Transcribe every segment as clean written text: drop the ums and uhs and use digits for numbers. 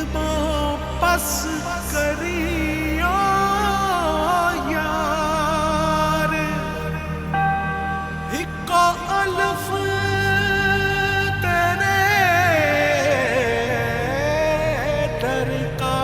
कदमों पस करियो यार, इको अल्फ तेरे दरकार।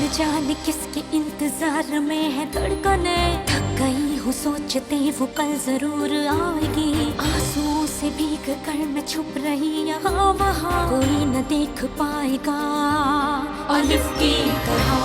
जाने किसके इंतजार में है धड़कने, थक गई हूँ सोचते वो कल जरूर आएगी। आंसुओं से भीग कर मैं छुप रही यहाँ वहाँ, कोई न देख पाएगा अलिफ की तरह।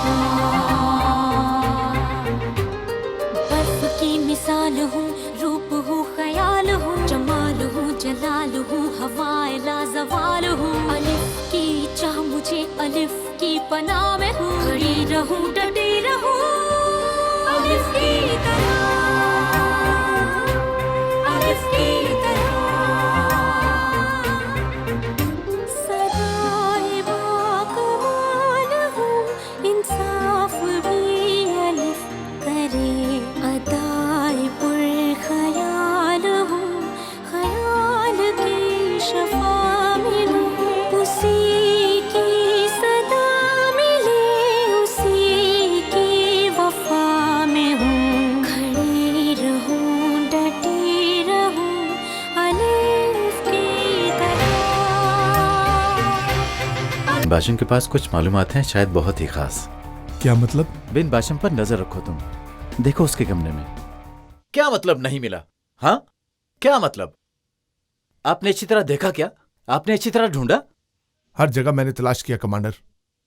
बर्फ की मिसाल हूँ, रूप हूँ, ख्याल हूँ, जमाल हूँ, जलाल हूँ, हवाए लाजवाल हूँ। अलिफ की चाह मुझे अलिफ की पनाह में हूँ, खड़ी रहूं डटी रहूं अलिफ की तरह, अलिफ की तरह। सदाए बाकमाल हूँ, इंसाफ भी अलिफ करे, अदाए पुरख्याल हूँ, ख्याल की शफा में हूँ, उसी की सदा मिले, उसी की वफा में हूँ, खड़ी रहूं डटी रहूं अलिफ की तरह। बाशिम के पास कुछ मालूमात हैं, शायद बहुत ही खास। क्या मतलब? बिन बाशिम पर नजर रखो तुम, देखो उसके कमरे में। क्या मतलब नहीं मिला? हाँ क्या मतलब? आपने अच्छी तरह देखा क्या? आपने अच्छी तरह ढूंढा? हर जगह मैंने तलाश किया कमांडर,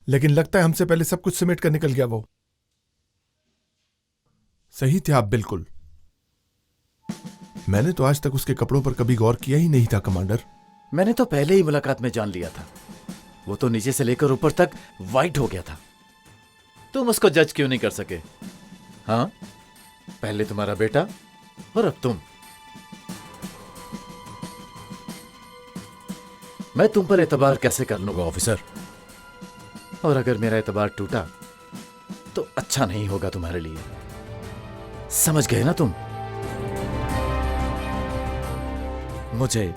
लेकिन लगता है हमसे पहले सब कुछ समेट कर निकल गया वो। सही थे आप बिल्कुल। मैंने तो आज तक उसके कपड़ों पर कभी गौर किया ही नहीं था कमांडर। मैंने तो पहले ही मुलाकात में जान लिया था, वो तो नीचे से लेकर ऊपर तक वाइट हो गया था। तुम उसको जज क्यों नहीं कर सके? हाँ, पहले तुम्हारा बेटा और अब तुम। मैं तुम पर एतबार कैसे कर लूंगा ऑफिसर? और अगर मेरा एतबार टूटा तो अच्छा नहीं होगा तुम्हारे लिए। समझ गए ना तुम? मुझे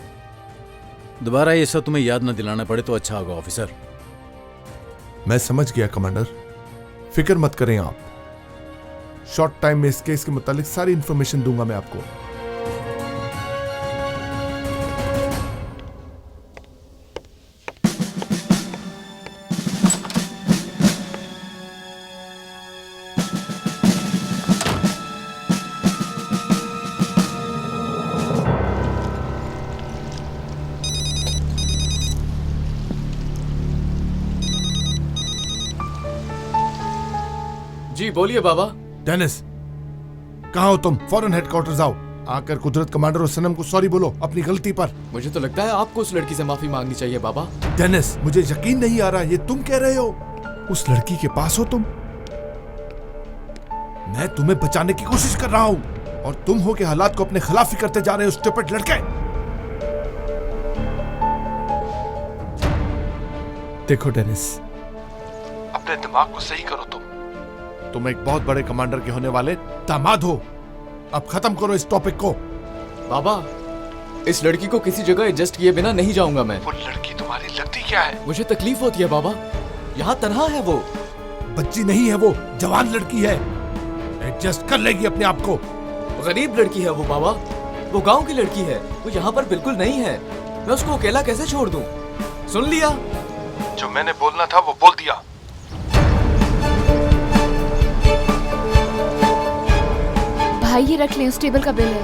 दोबारा ये सब तुम्हें याद न दिलाना पड़े तो अच्छा होगा ऑफिसर। मैं समझ गया कमांडर, फिक्र मत करें आप। शॉर्ट टाइम में इस केस के मुतालिक सारी इंफॉर्मेशन दूंगा मैं आपको। जी बोलिए बाबा। डेनिस, कहाँ हो तुम? फौरन हेडक्वार्टर्स आओ। आकर कुदरत कमांडर और सनम को सॉरी बोलो अपनी गलती पर। मुझे तो लगता है आपको उस लड़की से माफी मांगनी चाहिए बाबा। डेनिस, मुझे यकीन नहीं आ रहा ये तुम कह रहे हो। उस लड़की के पास हो तुम? मैं तुम्हें बचाने की कोशिश कर रहा हूं और तुम हो के हालात को अपने खिलाफ ही करते जा रहे हो स्टूपिड लड़के। देखो डेनिस, अपने दिमाग को सही करो। तुम एक बहुत बड़े कमांडर के होने वाले दामाद हो। अब खत्म करो इस टॉपिक को। बाबा, इस लड़की को किसी जगह एडजस्ट किए बिना नहीं जाऊंगा मैं। वो लड़की तुम्हारी लगती क्या है? मुझे तकलीफ होती है बाबा, यहाँ तन्हा है वो। बच्ची नहीं है वो, जवान लड़की है, एडजस्ट कर लेगी अपने आप को। गरीब लड़की है वो बाबा, वो गांव की लड़की है, वो यहाँ पर बिल्कुल नहीं है। मैं उसको अकेला कैसे छोड़ दूं? सुन लिया, जो मैंने बोलना था वो बोल दिया। भाई ये रख लें, उस टेबल का बिल है।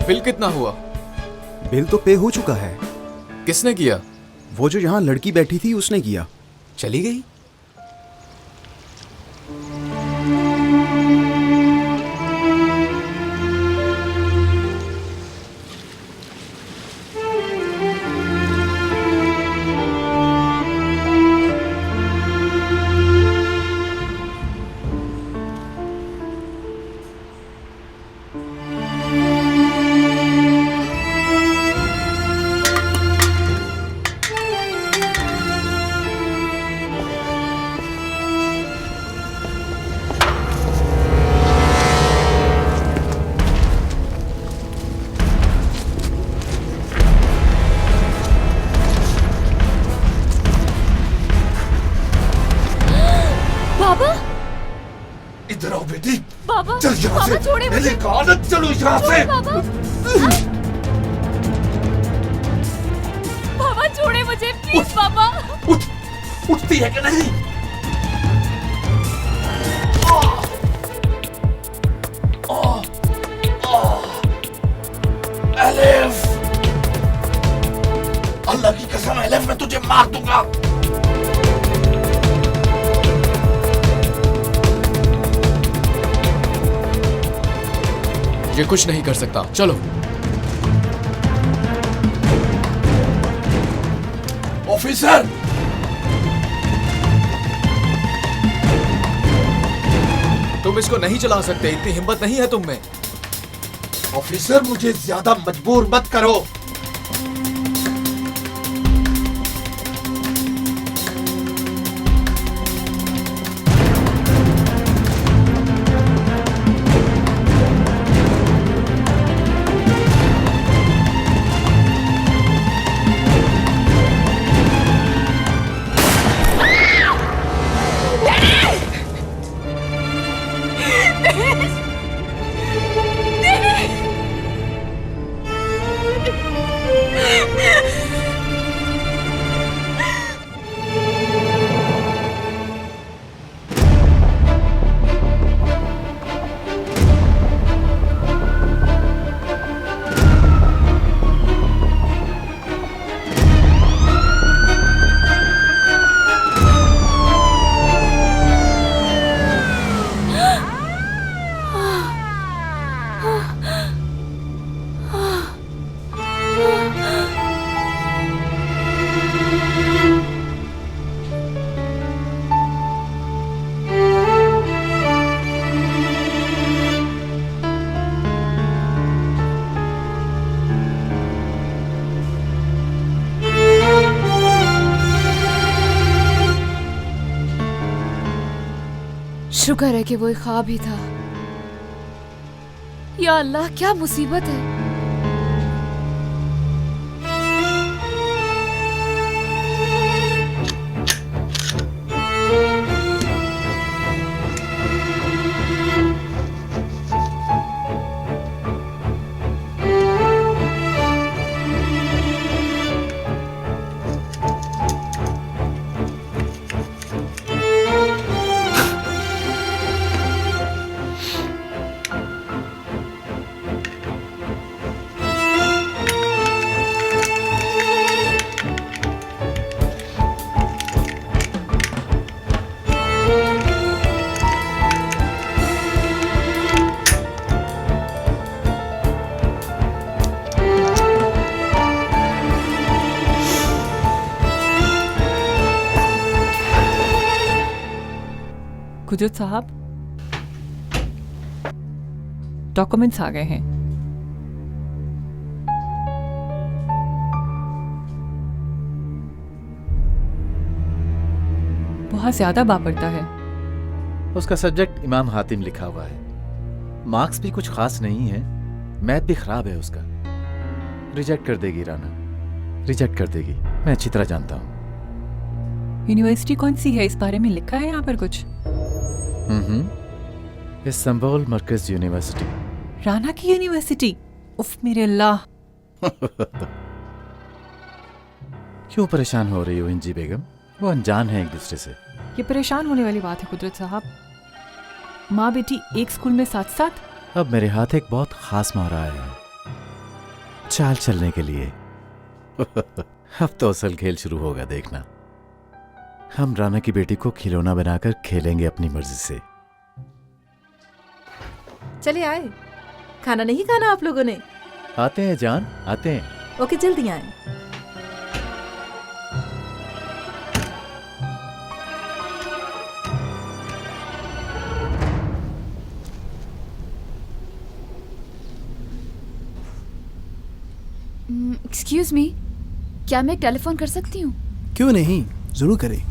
बिल कितना हुआ? बिल तो पे हो चुका है। किसने किया? वो जो यहाँ लड़की बैठी थी उसने किया। चली गई? यहाँ से, पापा, छोड़े मुझे। मेरे कानत चलो यहाँ से। पापा पापा छोड़े मुझे प्लीज पापा। उठती है कि नहीं? एलिफ, अल्लाह की कसम एलिफ, मैं तुझे मार दूंगा। ये कुछ नहीं कर सकता, चलो। ऑफिसर, तुम इसको नहीं चला सकते, इतनी हिम्मत नहीं है तुम में। ऑफिसर मुझे ज्यादा मजबूर मत करो। शुक्र है कि वो एक ख्वाब ही था। या अल्लाह, क्या मुसीबत है। कुदरत साहब, डॉक्यूमेंट्स आ गए हैं। बहुत ज्यादा वापरता है। उसका सब्जेक्ट इमाम हातिम लिखा हुआ है। मार्क्स भी कुछ खास नहीं है, मैथ भी खराब है उसका। रिजेक्ट कर देगी राना, रिजेक्ट कर देगी, मैं अच्छी तरह जानता हूँ। यूनिवर्सिटी कौन सी है, इस बारे में लिखा है यहाँ पर कुछ? इस्तांबुल मरकज यूनिवर्सिटी। राना की यूनिवर्सिटी? उफ मेरे अल्लाह। क्यों परेशान हो रही हो इंजी बेगम? वो अनजान है एक दूसरे से। ये परेशान होने वाली बात है कुदरत साहब। माँ बेटी एक स्कूल में साथ साथ। अब मेरे हाथ एक बहुत खास मोहरा आया है चाल चलने के लिए। अब तो असल खेल शुरू होगा, देखना। हम राना की बेटी को खिलौना बनाकर खेलेंगे अपनी मर्जी से। चले आए। खाना नहीं खाना आप लोगों ने? आते हैं जान, आते हैं। ओके, जल्दी आए। एक्सक्यूज मी, क्या मैं टेलीफोन कर सकती हूँ? क्यों नहीं, जरूर करें।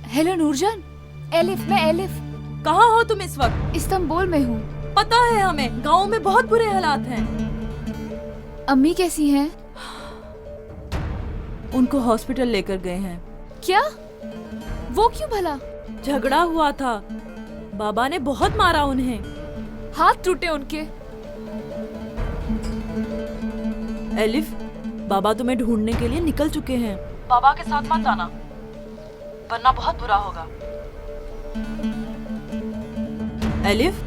हेलो नूरजान। एलिफ, मैं एलिफ। कहाँ हो तुम इस वक्त? इस्तांबुल में हूँ। पता है हमें, गांव में बहुत बुरे हालात हैं। अम्मी कैसी हैं? उनको हॉस्पिटल लेकर गए हैं। क्या? वो क्यों भला? झगड़ा हुआ था, बाबा ने बहुत मारा उन्हें। हाथ टूटे उनके। एलिफ, बाबा तुम्हें ढूंढने के लिए निकल चुके हैं। बाबा के साथ मत आना, वरना बहुत बुरा होगा। एलिफ,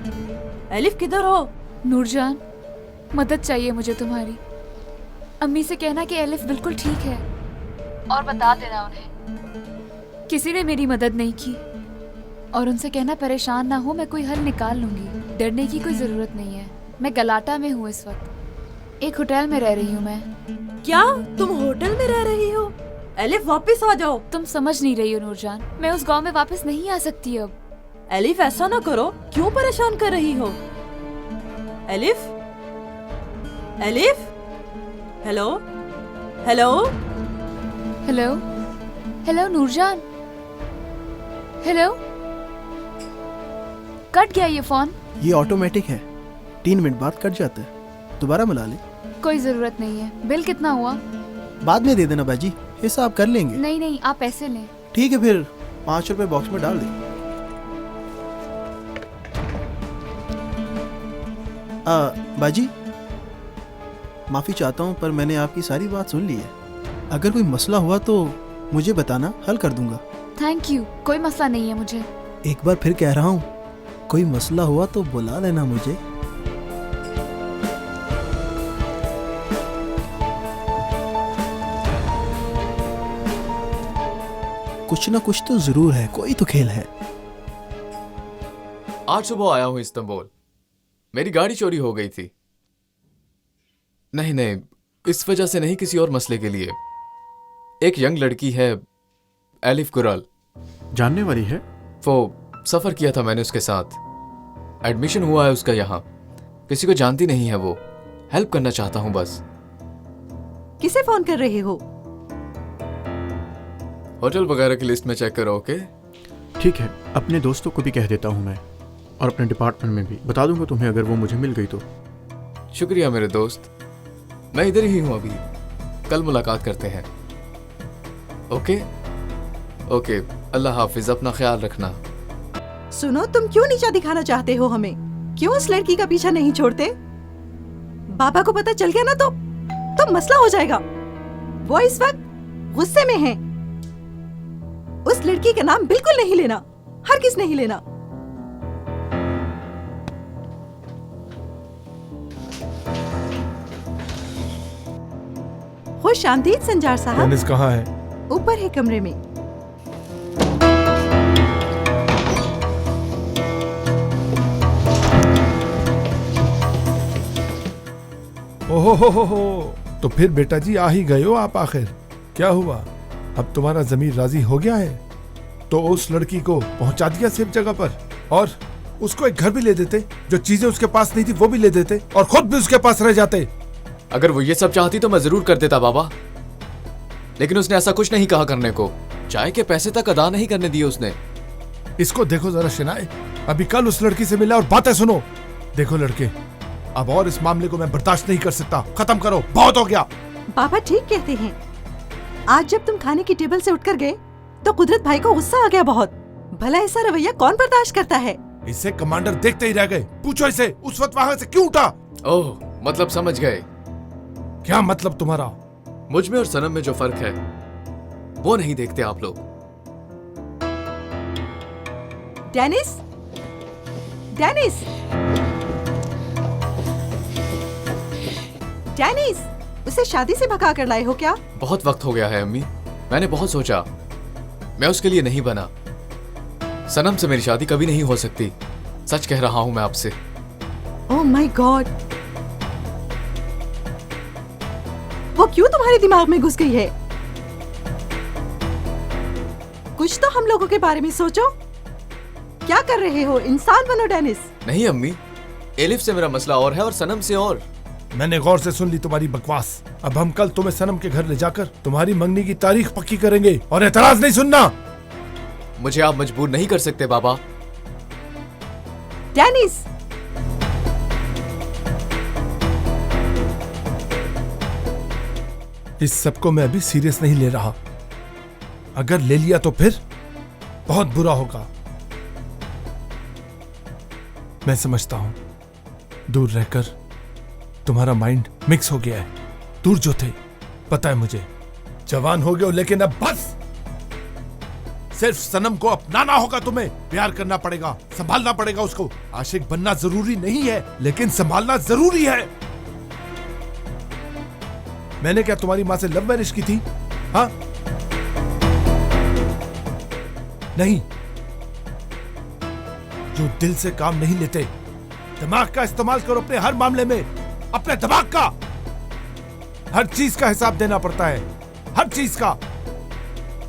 एलिफ किधर हो? नूरजान, मदद चाहिए मुझे तुम्हारी। अम्मी से कहना कि एलिफ बिल्कुल ठीक है, और बता देना उन्हें किसी ने मेरी मदद नहीं की, और उनसे कहना परेशान ना हो, मैं कोई हल निकाल लूंगी। डरने की कोई जरूरत नहीं है। मैं गलाटा में हूँ इस वक्त, एक होटल में रह रही हूँ मैं। क्या तुम होटल में रह रही हो? एलिफ वापस आ जाओ। तुम समझ नहीं रही हो नूरजान, मैं उस गांव में वापस नहीं आ सकती अब। एलिफ ऐसा ना करो, क्यों परेशान कर रही हो? Elif, Elif, hello, hello, hello, hello Noorjan, hello. कट गया ये फोन। ये ऑटोमेटिक है, 3 मिनट बाद कट जाता है। दोबारा मिला ले। कोई जरूरत नहीं है। बिल कितना हुआ? बाद में दे देना बाजी, हिसाब कर लेंगे। नहीं नहीं, आप पैसे लें। ठीक है, फिर 5 रुपए बॉक्स में डाल दे। बाजी, माफी चाहता हूँ, पर मैंने आपकी सारी बात सुन ली है। अगर कोई मसला हुआ तो मुझे बताना, हल कर दूंगा। Thank you. कोई मसला नहीं है मुझे। एक बार फिर कह रहा हूँ, कोई मसला हुआ तो बुला लेना मुझे। कुछ ना कुछ तो जरूर है, कोई तो खेल है। आज सुबह आया हूं इस्तांबुल। मेरी गाड़ी चोरी हो गई थी। नहीं नहीं, इस वजह से नहीं, किसी और मसले के लिए। एक यंग लड़की है, एलिफ कुराल। जानने वाली है? वो सफर किया था मैंने उसके साथ। एडमिशन हुआ है उसका यहाँ। किसी को जानती नहीं है वो। हेल्प करना चाहता हूँ बस। किसे फोन कर रहे हो? होटल वगैरह की लिस्ट में चेक करो। ओके ठीक है, अपने दोस्तों को भी कह देता हूँ मैं, और अपने डिपार्टमेंट में भी बता दूंगा तुम्हें, अगर वो मुझे मिल गई तो। शुक्रिया मेरे दोस्त, मैं इधर ही हूँ अभी। कल मुलाकात करते हैं। ओके ओके, अल्लाह हाफिज, अपना ख्याल रखना। सुनो, तुम क्यों नीचा दिखाना चाहते हो हमें? क्यों उस लड़की का पीछा नहीं छोड़ते? बाबा को पता चल गया ना तो मसला हो जाएगा। वो इस वक्त गुस्से में है। उस लड़की का नाम बिल्कुल नहीं लेना, हरगिज़ नहीं लेना। खुश आमदीद संजार साहब। डेनिस कहाँ है? ऊपर है कमरे में। ओहो हो, तो फिर बेटा जी आ ही गए हो आप आखिर। क्या हुआ, अब तुम्हारा ज़मीर राजी हो गया है? तो उस लड़की को पहुंचा दिया सेफ जगह पर, और उसको एक घर भी ले देते, जो चीजें उसके पास नहीं थी वो भी ले देते, और खुद भी उसके पास रह जाते। अगर वो ये सब चाहती तो मैं जरूर कर देता बाबा, लेकिन उसने ऐसा कुछ नहीं कहा करने को। चाय के पैसे तक अदा नहीं करने दिए उसने। इसको देखो जरा शिनाए, अभी कल उस लड़की से मिला और बातें सुनो। देखो लड़के, अब और इस मामले को मैं बर्दाश्त नहीं कर सकता, खत्म करो, बहुत हो गया। बाबा ठीक कहते हैं। आज जब तुम खाने की टेबल से उठकर गए तो कुदरत भाई को गुस्सा आ गया बहुत। भला ऐसा रवैया कौन बर्दाश्त करता है? इसे कमांडर देखते ही रह गए। पूछो इसे उस वक्त वहां से क्यों उठा। ओह, मतलब समझ गए। क्या मतलब तुम्हारा? मुझ में और सनम में जो फर्क है वो नहीं देखते आप लोग। डेनिस, डेनिस, डेनिस, उसे शादी से भगा कर लाए हो क्या? बहुत वक्त हो गया है अम्मी, मैंने बहुत सोचा, मैं उसके लिए नहीं बना। सनम से मेरी शादी कभी नहीं हो सकती, सच कह रहा हूं मैं आपसे। ओह माय गॉड, वो क्यों तुम्हारे दिमाग में घुस गई है? कुछ तो हम लोगों के बारे में सोचो। क्या कर रहे हो? इंसान बनो डेनिस। नहीं अम्मी, एलिफ से मेरा मसला और है और सनम से और। मैंने गौर से सुन ली तुम्हारी बकवास। अब हम कल तुम्हें सनम के घर ले जाकर तुम्हारी मंगनी की तारीख पक्की करेंगे, और एतराज नहीं सुनना। मुझे आप मजबूर नहीं कर सकते बाबा। डेनिस, इस सबको मैं अभी सीरियस नहीं ले रहा। अगर ले लिया तो फिर बहुत बुरा होगा। मैं समझता हूं दूर रहकर तुम्हारा माइंड मिक्स हो गया है। दूर जो थे, पता है मुझे, जवान हो गए हो, लेकिन अब बस। सिर्फ सनम को अपनाना होगा, तुम्हें प्यार करना पड़ेगा, संभालना पड़ेगा उसको। आशिक बनना जरूरी नहीं है, लेकिन संभालना जरूरी है। मैंने क्या तुम्हारी मां से लव मैरिज की थी? हाँ? नहीं। जो दिल से काम नहीं लेते, दिमाग का इस्तेमाल करो अपने हर मामले में। अपने दिमाग का। हर चीज का हिसाब देना पड़ता है, हर चीज का।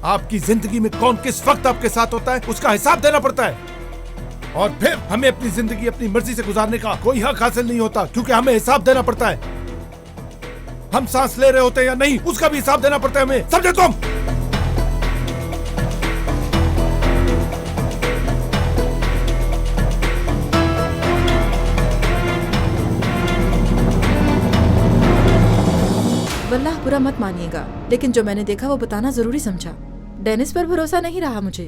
आपकी जिंदगी में कौन किस वक्त आपके साथ होता है, उसका हिसाब देना पड़ता है। और फिर हमें अपनी जिंदगी अपनी मर्जी से गुजारने का कोई हक हासिल नहीं होता, क्योंकि हमें हिसाब देना पड़ता है। हम सांस ले रहे होते हैं या नहीं, उसका भी हिसाब देना पड़ता है हमें। समझे तुम? वल्लाह बुरा मत मानिएगा, लेकिन जो मैंने देखा वो बताना जरूरी समझा। डेनिस पर भरोसा नहीं रहा मुझे।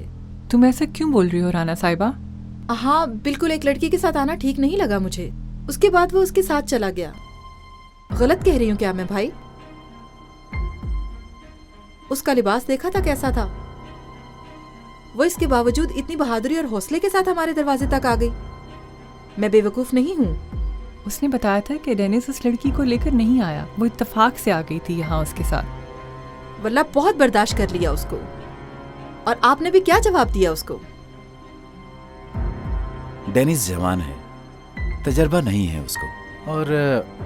तुम ऐसे क्यों बोल रही हो राना साहिबा? हाँ बिल्कुल, एक लड़की के साथ आना ठीक नहीं लगा मुझे। उसके बाद वो उसके साथ चला गया। गलत कह रही हूँ क्या मैं भाई? उसका लिबास देखा था कैसा था? वो इसके बावजूद इतनी बहादुरी और हौसले के साथ हमारे दरवाजे तक आ गई। मैं बेवकूफ नहीं हूँ। उसने बताया था कि डेनिस उस लड़की को लेकर नहीं आया, वो इत्तेफाक से आ गई थी यहाँ उसके साथ। वल्लाह बहुत बर्दाश्त कर लिया उसको। और आपने भी क्या जवाब दिया उसको? डेनिस जवान है, तजर्बा नहीं है उसको, और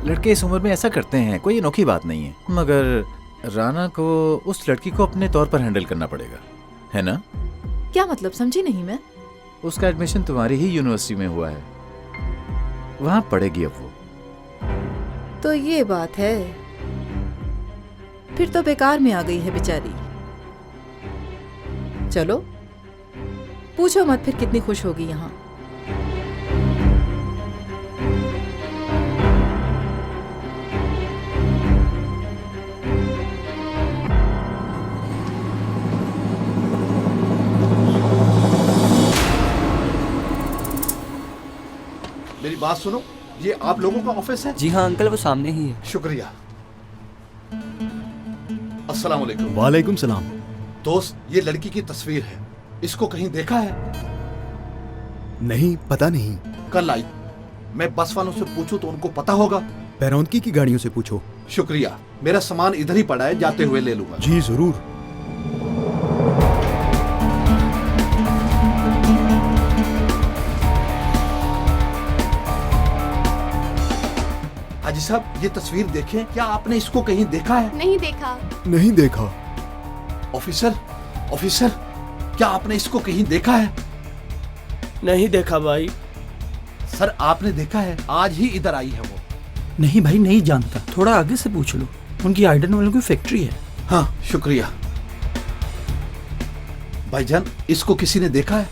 लड़के इस उम्र में ऐसा करते हैं, कोई अनोखी बात नहीं है। मगर राना को उस लड़की को अपने तौर पर हैंडल करना पड़ेगा, है ना? क्या मतलब, समझी नहीं मैं। उसका एडमिशन तुम्हारी ही यूनिवर्सिटी में हुआ है, वहां पढ़ेगी अब वो। तो ये बात है, फिर तो बेकार में आ गई है बेचारी। चलो पूछो मत फिर कितनी खुश होगी यहाँ। मेरी बात सुनो, ये आप लोगों का ऑफिस है? जी हाँ अंकल, वो सामने ही है। शुक्रिया। अस्सलाम वालेकुम। वालेकुम सलाम। दोस्त, ये लड़की की तस्वीर है, इसको कहीं देखा है? नहीं, पता नहीं। कल आई, मैं बस वालों से पूछूं तो उनको पता होगा। पैरौनकी की गाड़ियों से पूछो। शुक्रिया, मेरा सामान इधर ही पड़ा है, जाते हुए ले लूंगा। जी जरूर। हाजी साहब, ये तस्वीर देखें, क्या आपने इसको कहीं देखा है? नहीं देखा। नहीं देखा। ऑफिसर, ऑफिसर, क्या आपने इसको कहीं देखा है? नहीं देखा भाई। सर आपने देखा है, आज ही इधर आई है वो। नहीं भाई, नहीं जानता, थोड़ा आगे से पूछ लो, उनकी आइडन वालों की फैक्ट्री है। हाँ शुक्रिया। भाईजान, इसको किसी ने देखा है?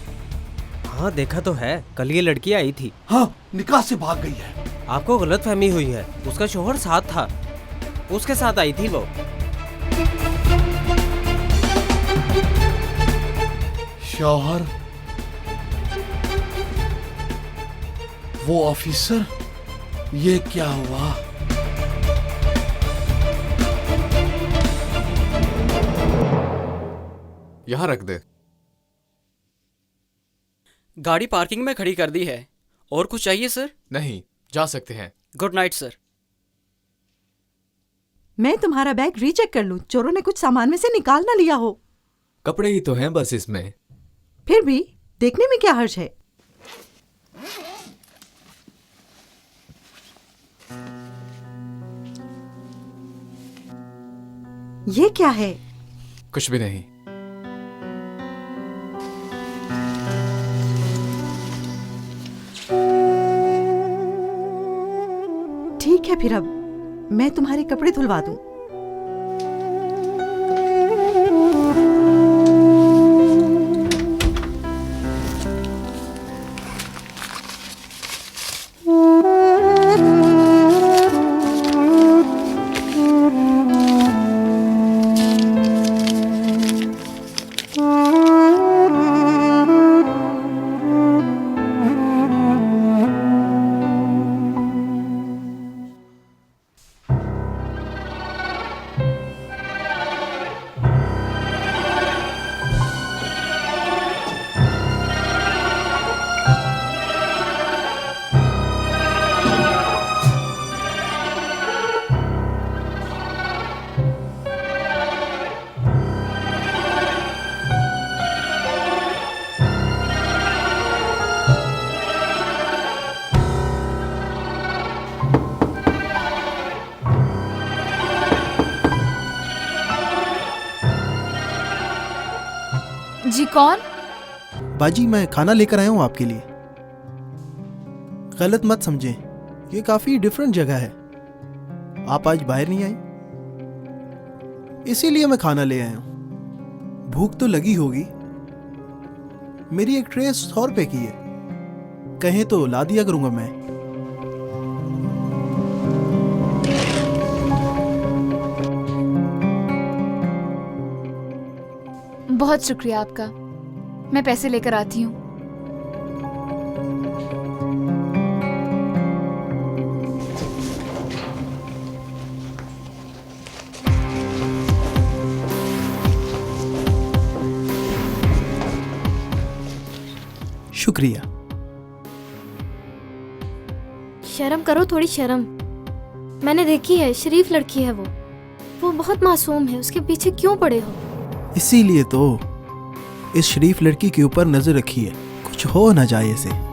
हाँ देखा तो है, कल ये लड़की आई थी। हाँ, निकाह से भाग गई है। आपको गलतफहमी हुई है, उसका शोहर साथ था, उसके साथ आई थी वो। शौहर? वो ऑफिसर? ये क्या हुआ? यहां रख दे। गाड़ी पार्किंग में खड़ी कर दी है। और कुछ चाहिए सर? नहीं, जा सकते हैं। Good night sir. मैं तुम्हारा बैग रीचेक कर लूं, चोरों ने कुछ सामान में से निकाल ना लिया हो। कपड़े ही तो हैं बस इसमें। फिर भी देखने में क्या हर्ज है? ये क्या है? कुछ भी नहीं। ठीक है, फिर अब मैं तुम्हारे कपड़े धुलवा दूं। कौन? बाजी, मैं खाना लेकर आया हूँ आपके लिए। गलत मत समझें, ये काफी डिफरेंट जगह है। आप आज बाहर नहीं आई, इसीलिए मैं खाना ले आया हूँ। भूख तो लगी होगी। मेरी एक ट्रे 100 रुपए की है, कहें तो ला दिया करूंगा मैं। बहुत शुक्रिया आपका, मैं पैसे लेकर आती हूँ। शुक्रिया। शर्म करो, थोड़ी शर्म। मैंने देखी है, शरीफ लड़की है वो बहुत मासूम है, उसके पीछे क्यों पड़े हो? इसीलिए तो इस शरीफ लड़की के ऊपर नजर रखी है, कुछ हो ना जाए इसे।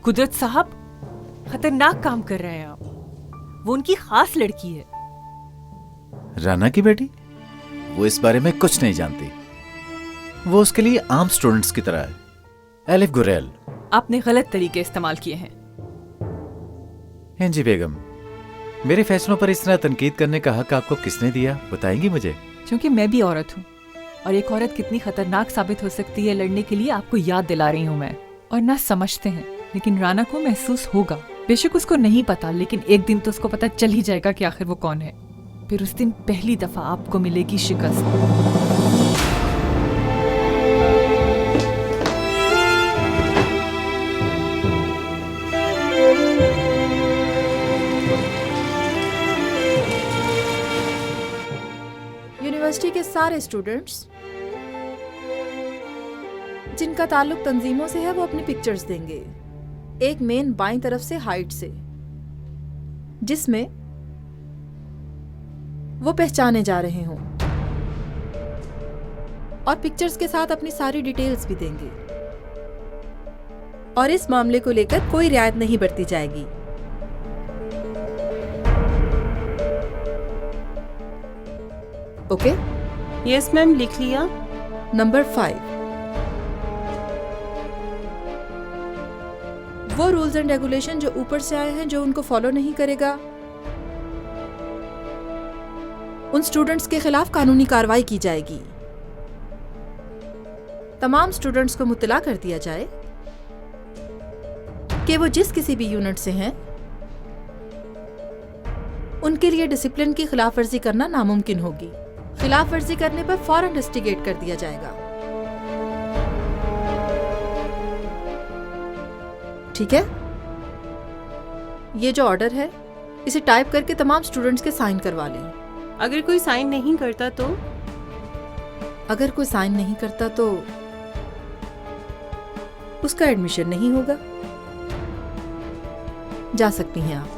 कुदरत साहब, खतरनाक काम कर रहे हैं आप। वो उनकी खास लड़की है। राना की बेटी? वो इस बारे में कुछ नहीं जानती। वो उसके लिए आम स्टूडेंट्स की तरह है। एलिफ गुरेल। आपने गलत तरीके इस्तेमाल किए हैं। हिंजी बेगम, मेरे फैसलों पर इस तरह तनकीद करने का हक आपको किसने दिया, बताएंगी मुझे? क्योंकि मैं भी औरत हूँ, और एक औरत कितनी खतरनाक साबित हो सकती है लड़ने के लिए आपको याद दिला रही हूँ मैं। और ना समझते हैं, लेकिन राना को महसूस होगा। बेशक उसको नहीं पता, लेकिन एक दिन तो उसको पता चल ही जाएगा कि आखिर वो कौन है। फिर उस दिन पहली दफा आपको मिलेगी शिकस्त। यूनिवर्सिटी के सारे स्टूडेंट्स जिनका ताल्लुक तंजीमों से है वो अपनी पिक्चर्स देंगे, एक मेन बाईं तरफ से हाइट से, जिसमें वो पहचाने जा रहे हों, और पिक्चर्स के साथ अपनी सारी डिटेल्स भी देंगे। और इस मामले को लेकर कोई रियायत नहीं बरती जाएगी। ओके? यस मैम, लिख लिया। नंबर 5, वो रूल्स एंड रेगुलेशन जो ऊपर से आए हैं, जो उनको फॉलो नहीं करेगा, उन स्टूडेंट्स के खिलाफ कानूनी कार्रवाई की जाएगी। तमाम स्टूडेंट्स को मुतला कर दिया जाए कि वो जिस किसी भी यूनिट से हैं, उनके लिए डिसिप्लिन की खिलाफ वर्जी करना नामुमकिन होगी। खिलाफ वर्जी करने पर फौरन इन्वेस्टिगेट कर दिया जाएगा। ठीक है? ये जो ऑर्डर है, इसे टाइप करके तमाम स्टूडेंट्स के साइन करवा लें। अगर कोई साइन नहीं करता तो? अगर कोई साइन नहीं करता तो उसका एडमिशन नहीं होगा। जा सकती हैं आप।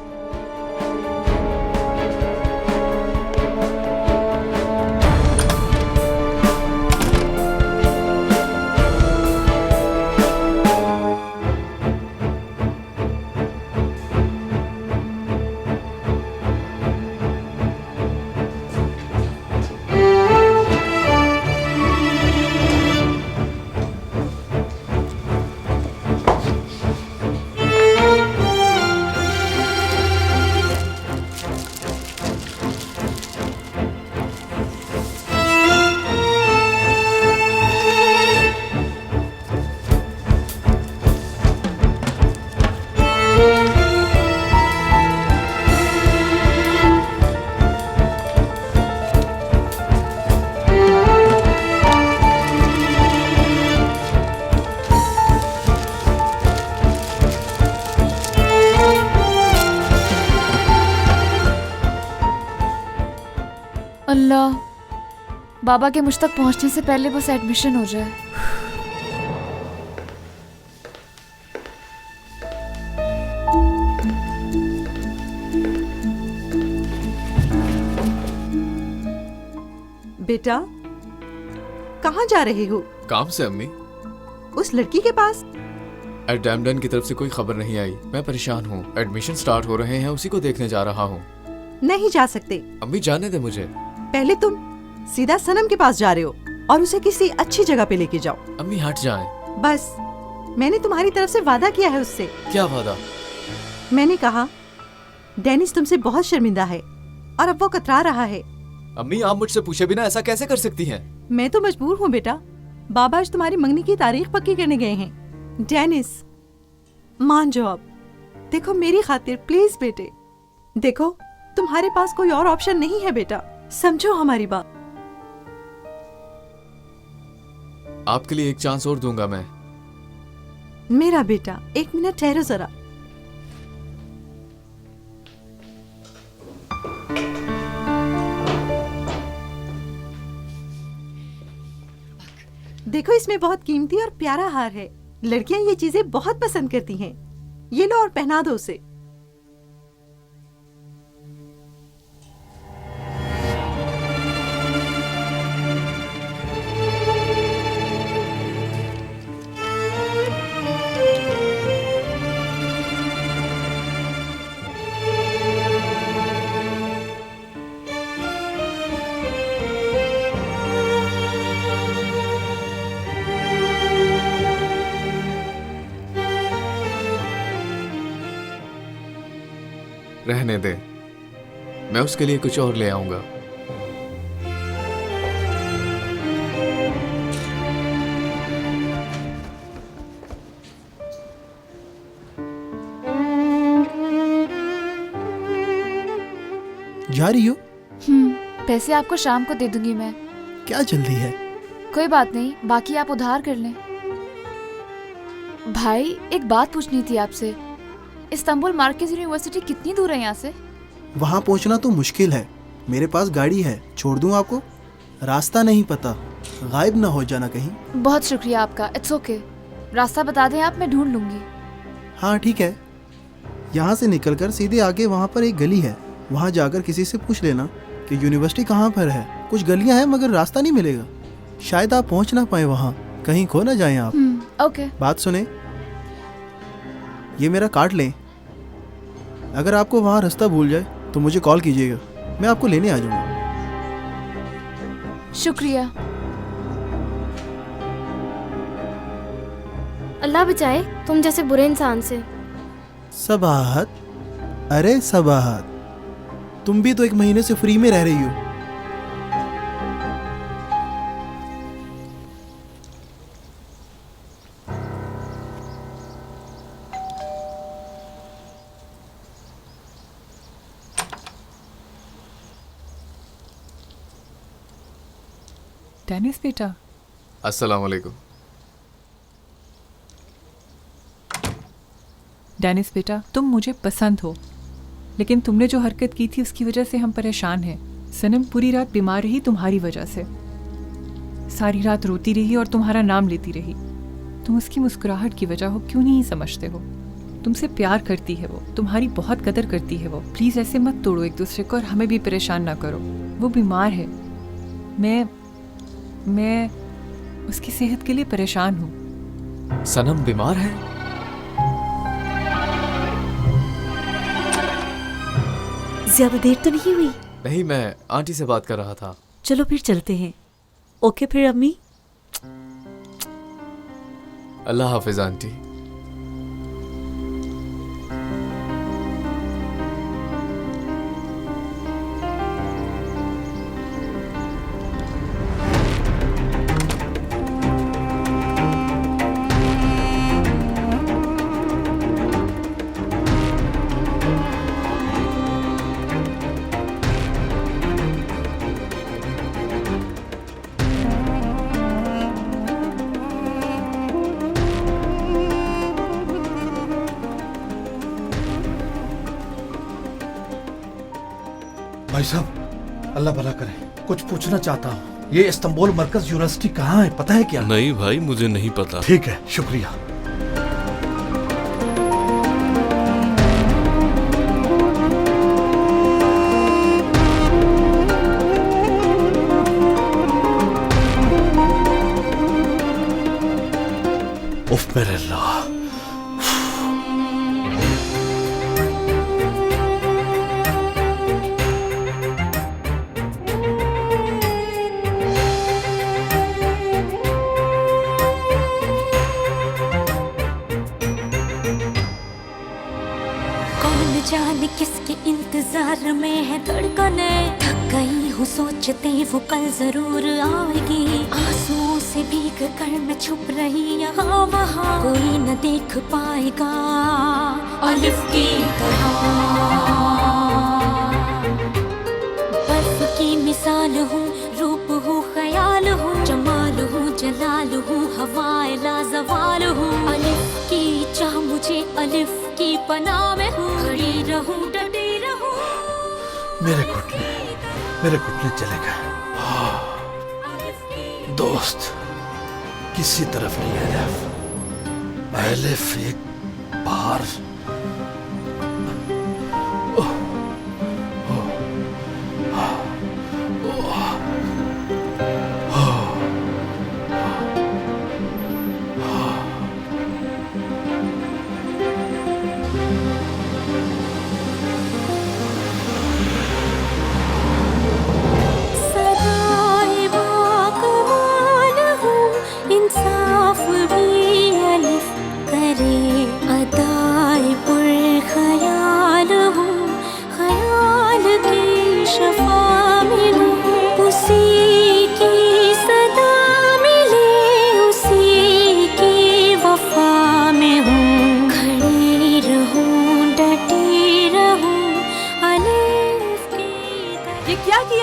बाबा के मुझ तक पहुंचने से पहले बस एडमिशन हो जाए। बेटा, कहाँ जा रहे हो? काम से अम्मी। उस लड़की के पास? एडमडन की तरफ से कोई खबर नहीं आई। मैं परेशान हूँ। एडमिशन स्टार्ट हो रहे हैं, उसी को देखने जा रहा हूँ। नहीं जा सकते। अम्मी जाने दे मुझे। पहले तुम सीधा सनम के पास जा रहे हो और उसे किसी अच्छी जगह पे लेके जाओ। अम्मी हट जाएं। बस, मैंने तुम्हारी तरफ से वादा किया है उससे। क्या वादा? मैंने कहा डेनिस तुमसे बहुत शर्मिंदा है और अब वो कतरा रहा है। अम्मी आप मुझसे पूछे बिना ऐसा कैसे कर सकती हैं? मैं तो मजबूर हूँ बेटा। बाबा आज तुम्हारी मंगनी की तारीख पक्की करने गए हैं। डेनिस, मान जाओ अब। देखो मेरी खातिर प्लीज बेटे। देखो तुम्हारे पास कोई और ऑप्शन नहीं है बेटा, समझो हमारी बात। आपके लिए एक चांस और दूंगा मैं। मेरा बेटा, एक मिनट ठहरो जरा। देखो इसमें बहुत कीमती और प्यारा हार है। लड़कियां ये चीजें बहुत पसंद करती हैं। ये लो और पहना दो उसे। रहने दे, मैं उसके लिए कुछ और ले आऊंगा। जा रही हो? पैसे आपको शाम को दे दूंगी मैं। क्या जल्दी है? कोई बात नहीं, बाकी आप उधार कर लें। भाई एक बात पूछनी थी आपसे। इस्तांबुल मार्केज यूनिवर्सिटी कितनी दूर है यहाँ से? वहाँ पहुँचना तो मुश्किल है। मेरे पास गाड़ी है, छोड़ दूँ आपको? रास्ता नहीं पता, गायब ना हो जाना कहीं। बहुत शुक्रिया आपका। इट्स ओके, रास्ता बता दें आप, मैं ढूंढ लूंगी। हाँ ठीक है। यहाँ से निकलकर सीधे आगे वहाँ पर एक गली है, वहाँ जाकर किसी से पूछ लेना कि यूनिवर्सिटी कहाँ पर है। कुछ गलियाँ हैं मगर रास्ता नहीं मिलेगा, शायद आप पहुँच ना पाए वहाँ, कहीं खो ना जाएं आप। ओके। बात सुने, ये मेरा कार्ड लें। अगर आपको वहाँ रास्ता भूल जाए तो मुझे कॉल कीजिएगा, मैं आपको लेने आ जाऊँगा। शुक्रिया। अल्लाह बचाए तुम जैसे बुरे इंसान से। सबाहत, अरे सबाहत, तुम भी तो एक महीने से फ्री में रह रही हो। डेनिस बेटा। अस्सलाम वालेकुम। डेनिस बेटा, तुम मुझे पसंद हो, लेकिन तुमने जो हरकत की थी उसकी वजह से हम परेशान हैं। सनम पूरी रात बीमार रही तुम्हारी वजह से, सारी रात रोती रही और तुम्हारा नाम लेती रही। तुम उसकी मुस्कुराहट की वजह हो, क्यों नहीं समझते हो? तुमसे प्यार करती है वो, तुम्हारी बहुत कदर करती है वो। प्लीज़ ऐसे मत तोड़ो एक दूसरे को और हमें भी परेशान ना करो। वो बीमार है, मैं उसकी सेहत के लिए परेशान हूँ। सनम बीमार है? ज्यादा देर तो नहीं हुई? नहीं, मैं आंटी से बात कर रहा था। चलो फिर चलते हैं। ओके फिर अम्मी। अल्लाह हाफिज आंटी। भाई साहब, अल्लाह भला करे, कुछ पूछना चाहता हूँ। ये इस्तांबुल मरकज यूनिवर्सिटी कहाँ है, पता है क्या? नहीं भाई, मुझे नहीं पता। ठीक है, शुक्रिया। उफ मेरे अल्लाह। जाने किसके इंतजार में है धड़कने, थक गई हूँ सोचते वो कल जरूर आएगी। आंसुओं से भीग कर मैं छुप रही यहाँ वहाँ, कोई न देख पाएगा अलिफ की तरह। बर्फ की मिसाल हूँ, रूप हूँ, ख्याल हूँ, जमाल हूँ, जलाल हूँ, हवाए लाजवाल हूँ। अलिफ की चाह मुझे अलिफ की पनाह में हूँ, खड़ी रहूं डटी रहूं। मेरे घुटने चले गए। दोस्त किसी तरफ नहीं है। एलिफ एक बार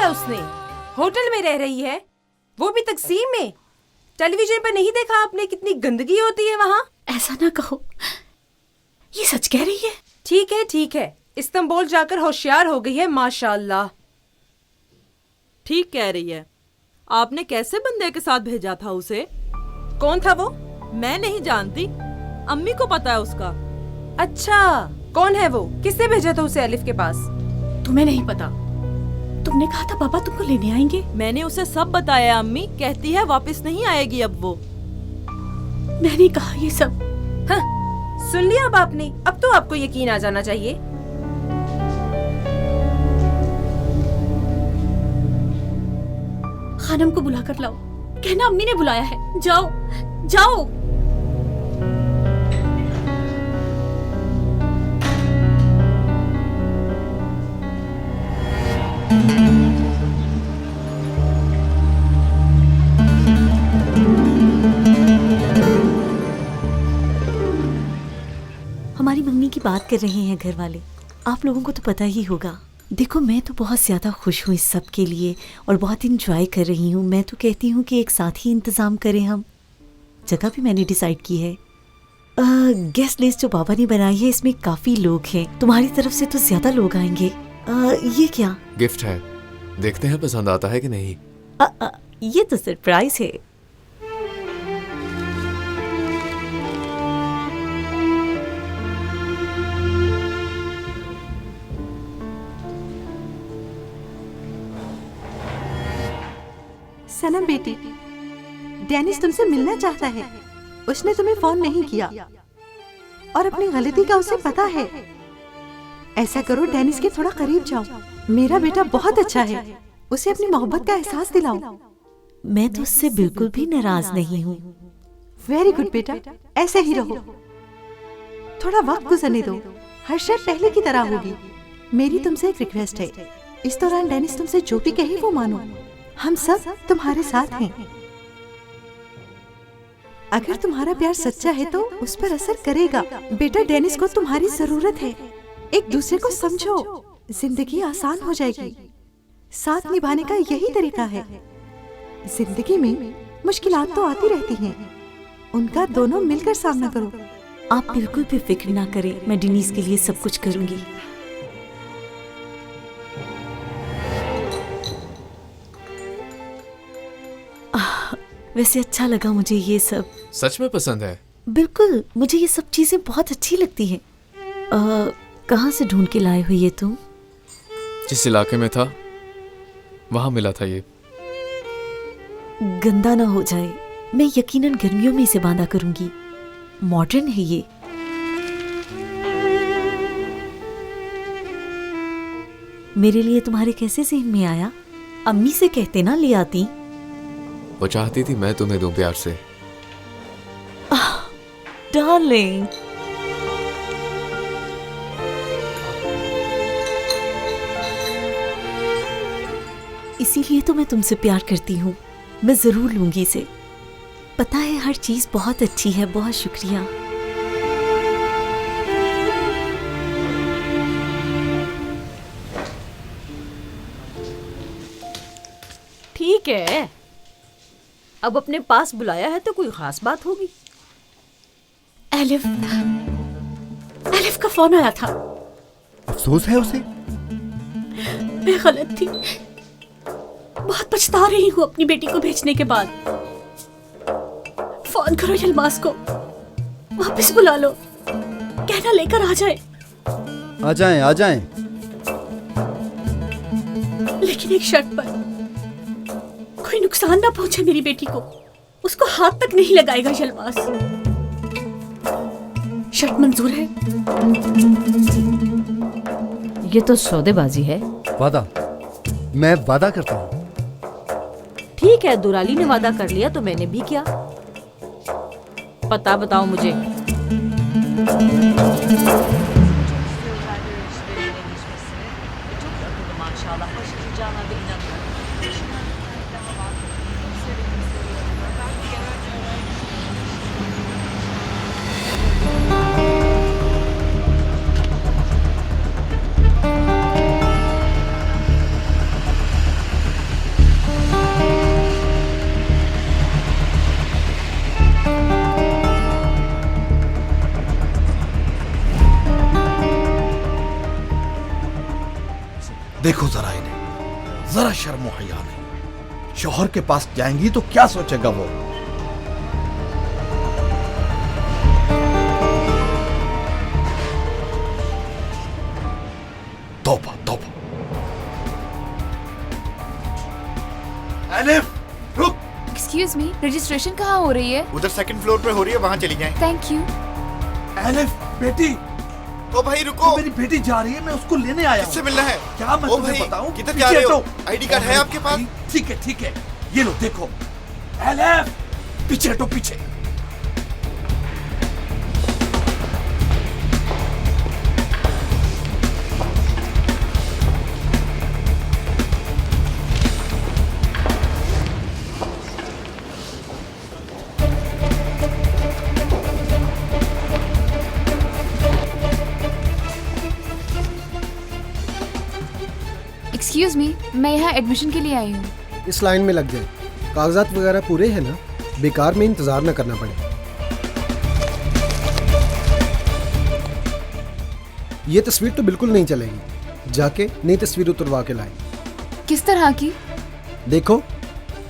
उसने होटल में रह रही है, वो भी तकसीम में। टेलीविजन पर नहीं देखा आपने कितनी गंदगी होती है वहाँ? ऐसा ना कहो, ये सच कह रही है। ठीक है, इस्तांबुल जाकर होशियार हो गई है माशाअल्लाह। ठीक कह रही है। आपने कैसे बंदे के साथ भेजा था उसे? कौन था वो? मैं नहीं जानती, अम्मी को पता है उसका। अच्छा, कौन है वो? किसने भेजा था उसे अलिफ के पास? तुम्हें नहीं पता? तुमने कहा था पापा तुमको लेने आएंगे। मैंने उसे सब बताया, अम्मी कहती है वापस नहीं आएगी अब वो। मैंने कहा ये सब। हाँ, सुन लिया अब आपने। अब तो आपको यकीन आ जाना चाहिए। खानम को बुला कर लाओ, कहना अम्मी ने बुलाया है। जाओ जाओ। हमारी मम्मी की बात कर रहे हैं घर वाले, आप लोगों को तो पता ही होगा। देखो मैं तो बहुत ज़्यादा खुश हूँ इस सब के लिए और बहुत इंजॉय कर रही हूँ। मैं तो कहती हूँ कि एक साथ ही इंतज़ाम करें हम। जगह भी मैंने डिसाइड की है। गेस्ट लिस्ट जो बाबा ने बनाई है इसमें काफ़ी लोग हैं, तुम्हारी तरफ से तो ज़्यादा लोग आएंगे। ये क्या गिफ्ट है, देखते हैं पसंद आता है कि नहीं। ये तो सरप्राइज है। सनम बेटी, डेनिस तुमसे मिलना चाहता है। उसने तुम्हें फोन नहीं किया और अपनी गलती का उसे पता है। ऐसा करो, डेनिस के थोड़ा करीब जाओ। मेरा बेटा बहुत अच्छा है, उसे अपनी मोहब्बत का एहसास दिलाओ। मैं तो उससे बिल्कुल भी नाराज नहीं हूँ। वेरी गुड बेटा, ऐसे ही रहो। थोड़ा वक्त गुजरने दो, हर शय पहले की तरह होगी। मेरी तुमसे एक रिक्वेस्ट है, इस दौरान डेनिस तुमसे जो भी कहे वो मानो। हम सब तुम्हारे साथ हैं। अगर तुम्हारा प्यार सच्चा है तो उस पर असर करेगा। बेटा, डेनिस को तुम्हारी जरूरत है। एक दूसरे को समझो, जिंदगी आसान हो जाएगी। साथ निभाने का यही तरीका है। जिंदगी में मुश्किलात तो आती रहती हैं, उनका दोनों मिलकर सामना करो। आप बिल्कुल भी फिक्र ना करें, मैं डेनिस के लिए सब कुछ करूंगी। वैसे अच्छा लगा मुझे ये सब। सच में पसंद है? बिल्कुल, मुझे ये सब चीजें बहुत अच्छी लगती हैं। कहाँ से ढूंढ के लाए हो ये तुम? जिस इलाके में था वहां मिला था ये। गंदा ना हो जाए, मैं यकीनन गर्मियों में इसे बांधा करूंगी। मॉडर्न है ये। मेरे लिए तुम्हारे कैसे ज़हन में आया? अम्मी से कहते ना ले आती। वो चाहती थी मैं तुम्हें दूं प्यार से। डार्लिंग, इसीलिए तो मैं तुमसे प्यार करती हूँ। मैं जरूर लूंगी इसे। पता है हर चीज बहुत अच्छी है। बहुत शुक्रिया। ठीक है, अब अपने पास बुलाया है तो कोई खास बात होगी। एलिफ का फोन आया था। अफसोस है उसे? मैं गलत थी। बहुत पछता रही हूँ अपनी बेटी को भेजने के बाद। फोन करो यलमास को, वापस बुला लो, कहना लेकर आ जाए। आ जाएं, आ जाएं। लेकिन एक शर्त पर, कोई नुकसान ना पहुंचे मेरी बेटी को। उसको हाथ तक नहीं लगाएगा यलमास। शर्त मंजूर है? ये तो सौदेबाजी है। वादा, मैं वादा करता हूँ। ठीक है, दुराली ने वादा कर लिया तो मैंने भी किया। पता बताओ मुझे। देखो जरा इन्हें, जरा शर्म हया नहीं। शौहर के पास जाएंगी तो क्या सोचेगा वो? तौबा तौबा। एलिफ, रुक। एक्सक्यूज मी, रजिस्ट्रेशन कहाँ हो रही है? उधर सेकंड फ्लोर पे हो रही है, वहां चली जाएं। Thank you. एलिफ बेटी। ओ भाई रुको, मेरी बेटी जा रही है, मैं उसको लेने आया हूं। किससे मिलना है? क्या मैं ओ तुम्हें भाई, बताऊं? किधर जा रहे हो? आईडी कार्ड है आपके पास? ठीक है ठीक है, ये लो देखो। एलिफ, पीछे हटो पीछे। एक्सक्यूज मी, मैं यहाँ एडमिशन के लिए आई हूँ। इस लाइन में लग जाए, कागजात वगैरह पूरे हैं ना? बेकार में इंतजार न करना पड़े। ये तस्वीर तो बिल्कुल नहीं चलेगी। जाके नई तस्वीर उतरवा के लाए। किस तरह की? देखो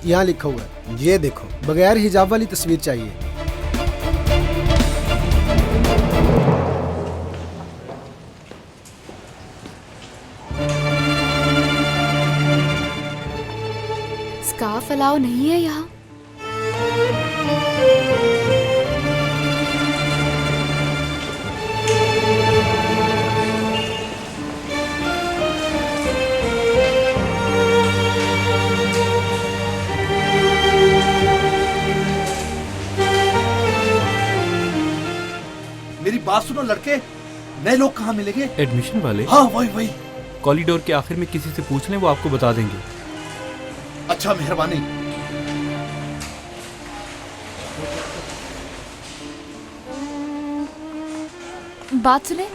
यहाँ लिखा हुआ है, ये देखो, बगैर हिजाब वाली तस्वीर चाहिए। स्कार्फ अलाउ नहीं है यहाँ। मेरी बात सुनो लड़के, नए लोग कहाँ मिलेंगे? एडमिशन वाले? हाँ वही वही। कॉरिडोर के आखिर में किसी से पूछ लें, वो आपको बता देंगे। अच्छा मेहरबानी। बात सुने,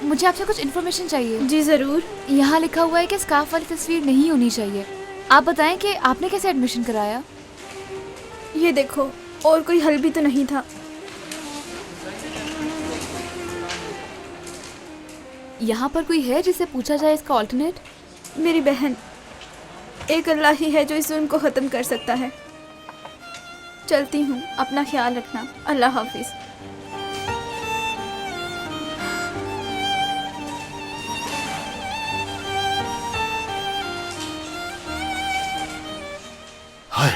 मुझे आपसे कुछ इन्फॉर्मेशन चाहिए। जी जरूर। यहाँ लिखा हुआ है कि स्कार्फ वाली तस्वीर नहीं होनी चाहिए। आप बताएं कि आपने कैसे एडमिशन कराया? ये देखो, और कोई हल भी तो नहीं था। यहाँ पर कोई है जिससे पूछा जाए इसका ऑल्टरनेट? मेरी बहन, एक अल्लाह ही है जो इस जुल्म को खत्म कर सकता है। चलती हूँ, अपना ख्याल रखना। अल्लाह हाफिज। हाय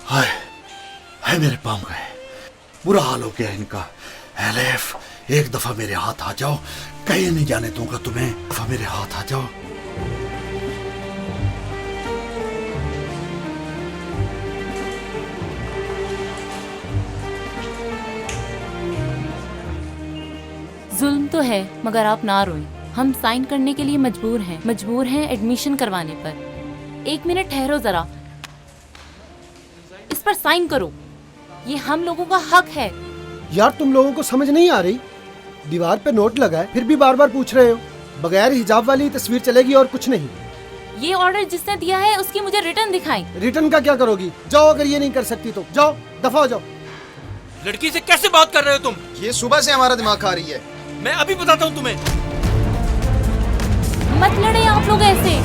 हाय हाय, मेरे पाँव गए, बुरा हाल हो गया इनका। एलिफ, एक दफा मेरे हाथ आ जाओ, कहीं नहीं जाने दूंगा तुम्हें। दफा मेरे हाथ आ जाओ। जुल्म तो है, मगर आप ना रोएं। हम साइन करने के लिए मजबूर हैं एडमिशन करवाने पर। 1 मिनट ठहरो जरा, इस पर साइन करो। ये हम लोगों का हक है। यार तुम लोगों को समझ नहीं आ रही? दीवार पे नोट लगा है, फिर भी बार बार पूछ रहे हो। बगैर हिजाब वाली तस्वीर चलेगी और कुछ नहीं। ये ऑर्डर जिसने दिया है उसकी मुझे रिटर्न दिखाएं। रिटर्न का क्या करोगी? जाओ, अगर ये नहीं कर सकती तो जाओ, दफा हो जाओ। लड़की से कैसे बात कर रहे हो तुम? ये सुबह से हमारा दिमाग खा रही है। मैं अभी बताता हूँ तुम्हें। मत लड़े आप लोग ऐसे।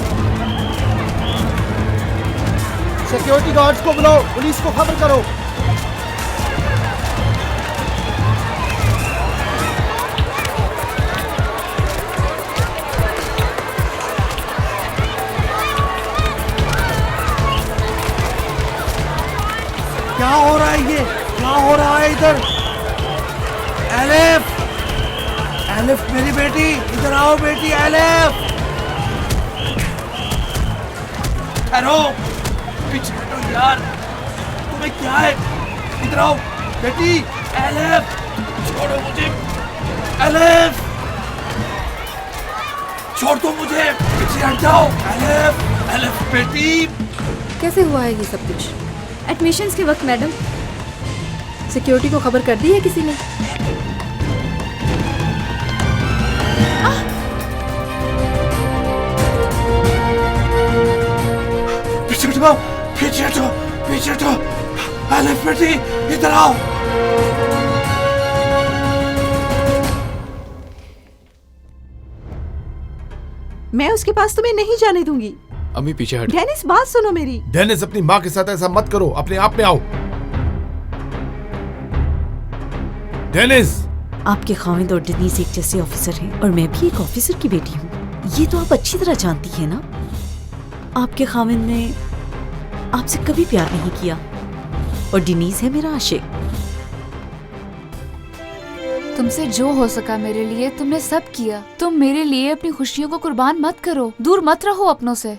सिक्योरिटी गार्ड्स को बुलाओ, पुलिस को खबर करो। क्या हो रहा है ये? क्या हो रहा है इधर? एलिफ, एलिफ मेरी बेटी, इधर आओ बेटी। एलिफ, ठहरो, पीछे हटो यार, तुम्हें क्या है? इधर आओ बेटी। एलिफ, छोड़ो मुझे। एलिफ, छोड़ दो मुझे, पीछे हट जाओ। एलिफ, एलिफ बेटी। कैसे हुआ है ये सब कुछ? एडमिशन्स के वक्त मैडम। सिक्योरिटी को खबर कर दी है किसी ने? पीछे हटो, पीछे हटो, पीछे हटो। एलिफ बेटी, इधर आओ। मैं उसके पास तुम्हें नहीं जाने दूंगी। अम्मी पीछे हट। डेनिस, बात सुनो मेरी। डेनिस, अपनी माँ के साथ ऐसा मत करो, अपने आप में आओ। डेनिस, आपके खाविंद और डेनिस एक जैसे ऑफिसर हैं और मैं भी एक ऑफिसर की बेटी हूँ। ये तो आप अच्छी तरह जानती हैं ना। आपके खाविंद ने आपसे कभी प्यार नहीं किया और डेनिस है मेरा आशिक। तुमसे जो हो सका मेरे लिए तुमने सब किया। तुम मेरे लिए अपनी खुशियों को कुर्बान मत करो। दूर मत रहो अपनों से।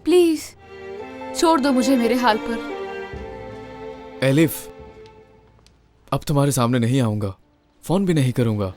प्लीज छोड़ दो मुझे मेरे हाल पर। एलिफ, अब तुम्हारे सामने नहीं आऊंगा, फोन भी नहीं करूंगा।